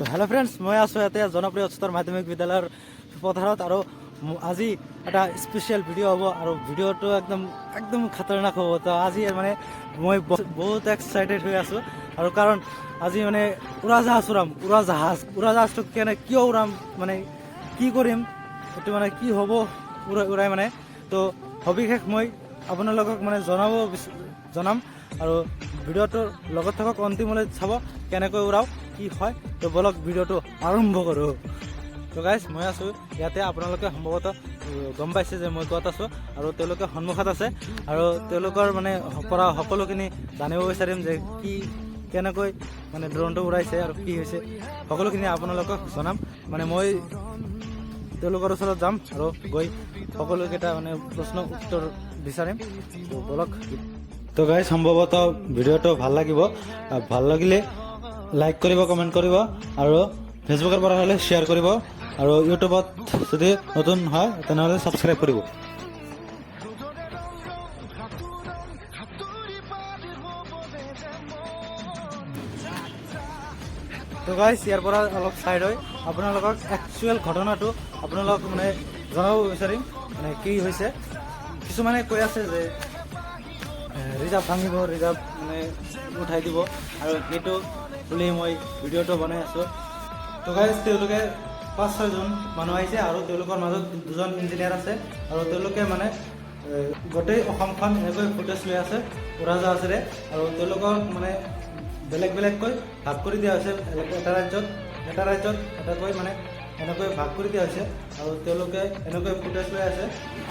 Hello friends मैं आसो इते जनप्रिय उच्चतर माध्यमिक विद्यालय पथारत और आज এটা स्पेशल भिडिओ हम और भिडिओ एकदम एकदम खतरनाक हम तो आज मैं मैं बहुत एक्साइटेड हो आसो और कारण आज मैं उड़ाजाहाज उड़ाजाहाज तो क्यों उड़ाम माने कि करिम एटु माने कि हब उड़ाई माने तो सविशेष मैं आपनालोকক माने जनाम और भिडिओটোर लगत थকক अंतिमले चाब केनेকৈ उड़ाओ कि হয় तो বলক ভিডিওটো আৰম্ভ কৰো। তো গাইজ মই আছো ইয়াতে আপোনালোকে সম্ভৱতঃ গম পাইছে যে মই ক'ত আছো আৰু তেওঁলোকে সন্মুখত আছে আৰু তেওঁলোকৰ মানে পৰা সকলোখিনি জানিব বিচাৰিম যে কি কেনেকৈ মানে ড্ৰোনটো উৰাইছে আৰু কি হৈছে সকলোখিনি আপোনালোকক জনাম। মানে মই তেওঁলোকৰ ওচৰত যাম আৰু গৈ সকলোকেইটা মানে প্ৰশ্ন উত্তৰ বিচাৰিম। তো বলক। তো গাইজ সম্ভৱতঃ ভিডিওটো ভাল লাগিব, ভাল লাগিলে লাইক কৰিব, কমেন্ট কৰিব আৰু ফেসবুকৰ পৰা হলে শেয়াৰ কৰিব আৰু ইউটিউবত যদি নতুন হয় তেনেহলে সাবস্ক্ৰাইব কৰিব। তো গাইজ ইয়াৰ পৰা অলপ সাইড হৈ আপোনালোকক একচুৱেল ঘটনাটো আপোনালোক মানে জনাব বিচাৰিম মানে কি হৈছে। কিছুমানে কৈ আছে যে ৰিজাৰ্ভ ভাঙিব, ৰিজাৰ্ভ মানে উঠাই দিব আৰু সেইটো বুলি মই ভিডিঅ'টো বনাই আছোঁ। তো গাইজ তেওঁলোকে 5-6 জন মানুহ আহিছে আৰু তেওঁলোকৰ মাজত 2জন ইঞ্জিনিয়াৰ আছে আৰু তেওঁলোকে মানে গোটেই অসমখন এনেকৈ ফুটেজ লৈ আছে উৰাজাহাজেৰে আৰু তেওঁলোকক মানে বেলেগ বেলেগকৈ ভাগ কৰি দিয়া হৈছে। এটা ৰাজ্যত এটাকৈ মানে এনেকৈ ভাগ কৰি দিয়া হৈছে আৰু তেওঁলোকে এনেকৈ ফুটেজ লৈ আছে।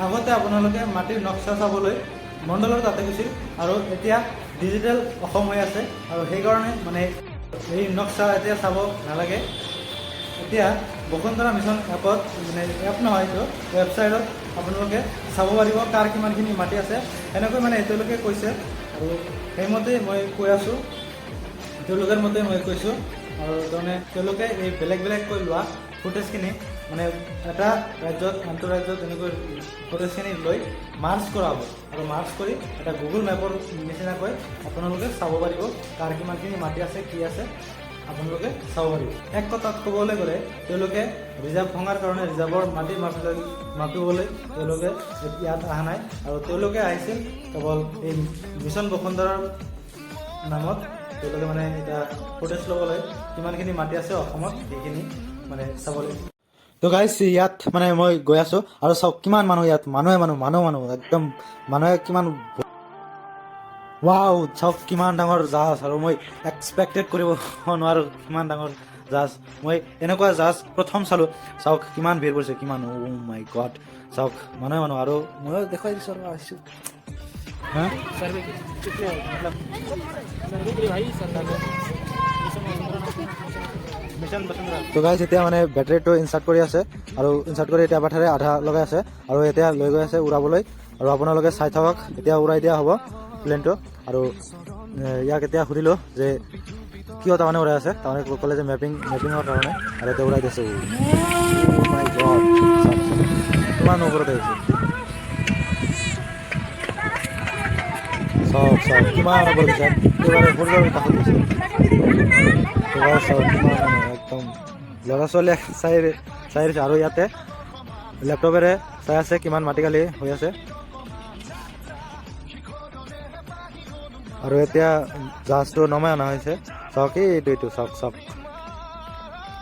আগতে আপোনালোকে মাটিৰ নক্সা চাবলৈ মণ্ডলৰ তাতে গৈছিল আৰু এতিয়া ডিজিটেল অসম হৈ আছে আৰু সেইকাৰণে মানে এই নক্সা এতিয়া চাব নালাগে। এতিয়া বসুন্ধৰা মিছন এপত মানে এপ নহয় এইটো ৱেবছাইটত আপোনালোকে চাব পাৰিব কাৰ কিমানখিনি মাটি আছে এনেকৈ মানে তেওঁলোকে কৈছে আৰু সেইমতে মই কৈ আছোঁ, তেওঁলোকৰ মতে মই কৈছোঁ। আৰু তাৰমানে তেওঁলোকে এই বেলেগ বেলেগকৈ লোৱা ফুটেজখিনি মানে এটা ৰাজ্যত আনটো ৰাজ্যত এনেকৈ ফুটেজখিনি লৈ মাৰ্চ কৰা হ'ব আৰু মাৰ্চ কৰি এটা গুগল মেপৰ নিচিনাকৈ আপোনালোকে চাব পাৰিব কাৰ কিমানখিনি মাটি আছে কি আছে আপোনালোকে চাব পাৰিব। এক কথাত ক'বলৈ গ'লে তেওঁলোকে ৰিজাৰ্ভ ভঙাৰ কাৰণে ৰিজাৰ্ভৰ মাটি মাপিবলৈ তেওঁলোকে ইয়াত অহা নাই আৰু তেওঁলোকে আহিছিল কেৱল এই মিছন বসুন্ধৰাৰ নামত তেওঁলোকে মানে এতিয়া ফুটেজ ল'বলৈ কিমানখিনি মাটি আছে অসমত সেইখিনি মানে চাবলৈ। তো গাইজ ইয়াত মানে মই গৈ আছোঁ আৰু চাওক কিমান মানুহ ইয়াত, মানুহ একদম মানুহে কিমান ৱাও চাওক কিমান ডাঙৰ জাহাজ আৰু মই এক্সপেক্টেড কৰিব নোৱাৰোঁ কিমান ডাঙৰ জাহাজ। মই এনেকুৱা জাহাজ প্ৰথম চালোঁ, চাওক কিমান ভিৰ কৰিছে, কিমান অ' মাই গড চাওক মানুহে আৰু ময়ো দেখুৱাই দিছোঁ আৰু আহিছোঁ। তো গাইজ এতিয়া মানে বেটাৰীটো ইনচাৰ্ট কৰি আছে আৰু ইনচাৰ্ট কৰি এতিয়া বাঠাৰে আধা লগাই আছে আৰু এতিয়া লৈ গৈ আছে উৰাবলৈ আৰু আপোনালোকে চাই থাকক। এতিয়া উৰাই দিয়া হ'ব প্লেনটো আৰু ইয়াক এতিয়া সুধিলোঁ যে কিয় তাৰমানে উৰাই আছে, তাৰমানে ক'লে যে মেপিঙৰ কাৰণে আৰু এতিয়া উৰাই দিছে। কিমান ওপৰত আহিছে চাওক কিমান ওপৰত দিছে, একেবাৰে সূৰ্যৰ কাষত দিছে। একদম ল'ৰা ছোৱালীয়ে চাই আছে আৰু ইয়াতে লেপটপেৰে চাই আছে কিমান মাটিকালি হৈ আছে। আৰু এতিয়া জাহাজটো নমাই অনা হৈছে, চাওক এইটো চাওক।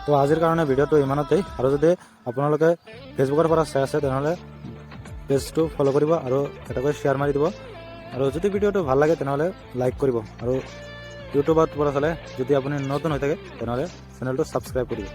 তো আজিৰ কাৰণে ভিডিঅ'টো ইমানতেই আৰু যদি আপোনালোকে ফেচবুকৰ পৰা চাই আছে তেনেহ'লে পেজটো ফ'ল' কৰিব আৰু এটাকৈ শ্বেয়াৰ মাৰি দিব আৰু যদি ভিডিঅ'টো ভাল লাগে তেনেহ'লে লাইক কৰিব আৰু ইউটিউবত পৰা চালে যদি আপুনি নতুন হৈ থাকে তেনেহ'লে চেনেলটো ছাবস্ক্ৰাইব কৰিব।